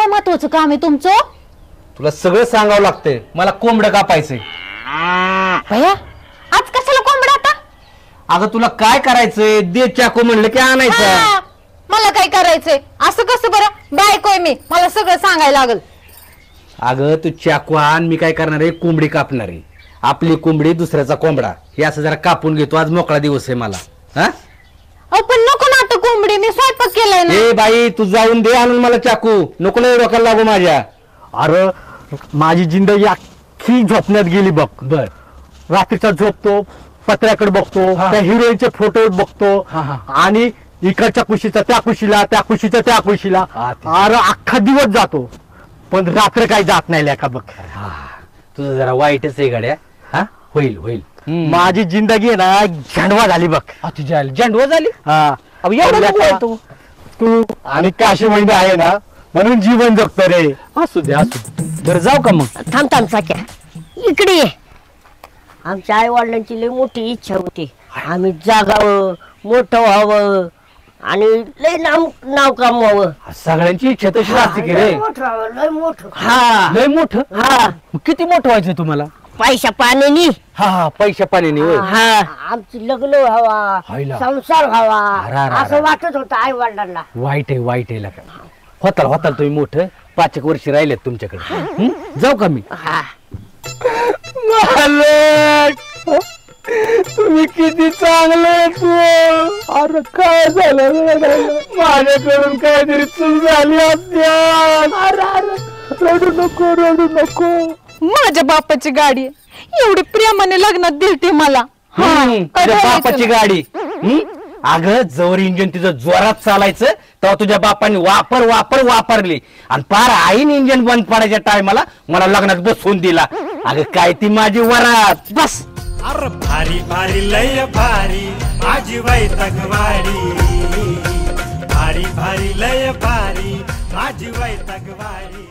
काय महत्वाचं काम आहे तुमचं? तुला सगळं सांगावं लागतंय. मला कोंबडं कापायचंय. भैया आज कशाला कोंबडा आता? अगं तुला काय करायचंय? दे चाकू म्हणलं की आणायचं. मला काय करायचंय? असं कसं बरं? बायकोय मी, मला सगळं सांगायला लागल. अगं तू चाकू आण, मी काय करणार आहे? कोंबडी कापणार आहे. आपली कोंबडी दुसऱ्याचा कोंबडा हे असं जरा कापून घेतो. आज मोकळा दिवस आहे मला. हा पण नको ना आता कोंबडी, मी स्वयंपाक केलाय ना. ए बाई तू जाऊन दे आणून मला चाकू. नको नाही डोक्याला लागू माझ्या. अरे माझी जिंदगी अख्खी झोपण्यात गेली बघ. बर रात्रीचा झोपतो, पत्र्याकडे बघतो, त्या हिरोईनचे फोटो बघतो आणि इकडच्या कुशीचा त्या कुशीला, त्या कुशीचा त्या कुशीला. अरे अख्खा दिवस जातो पण रात्र काही जात नाही लेका बघ. तुझं जरा वाईटच आहे गाड्या. हा होईल होईल. माझी जिंदगी आहे ना झंडवा झाली बघ. तुझ्या झंडवा झाली. हा तू आणि काशी महिने आहे ना म्हणून जीवन जगतो रे. असू दे असू दे. बरं जाऊ का मग? थांब थांब साक्या, इकडे ये. आमच्या आई वडिलांची लय मोठी इच्छा होती आम्ही जागावं, मोठं व्हावं आणि लय नाव कमवावं. सगळ्यांची इच्छा तशी असते की रे. लय मोठं. हा लय मोठं. हा किती मोठं व्हायचं तुम्हाला? पैशा पाण्यानी. हा पैशा पाण्याने. हा आमची लग्न व्हावा, हायला. संसार व्हावा अरा. असं वाटत होतं आई वडिलांना. वाईट आहे वाईट आहे लका. होताल होताल तुम्ही मोठं. 5 वर्ष राहिलेत तुमच्याकडे. जाऊ का मी? हा तुम्ही किती चांगले तू. अरे काय झालं माझ्याकडून काहीतरी चूक झाली रडू नको रडू नको. माझ्या बापाची गाडी आहे, एवढी प्रेमाने लग्नात दिलती मला. तुझ्या बापाची गाडी. अगं जवळ इंजिन तिचं जोरात चालायचं तेव्हा तुझ्या बापाने वापरली आणि पार आईने इंजिन बंद पडायच्या टायमाला मला लग्नात बसवून दिला. अगं काय ती माझी वरात. बस अरे भारी भारी लय भारी माझी वैतकवाडी. भारी भारी लय भारी माझी वैतकवाडी.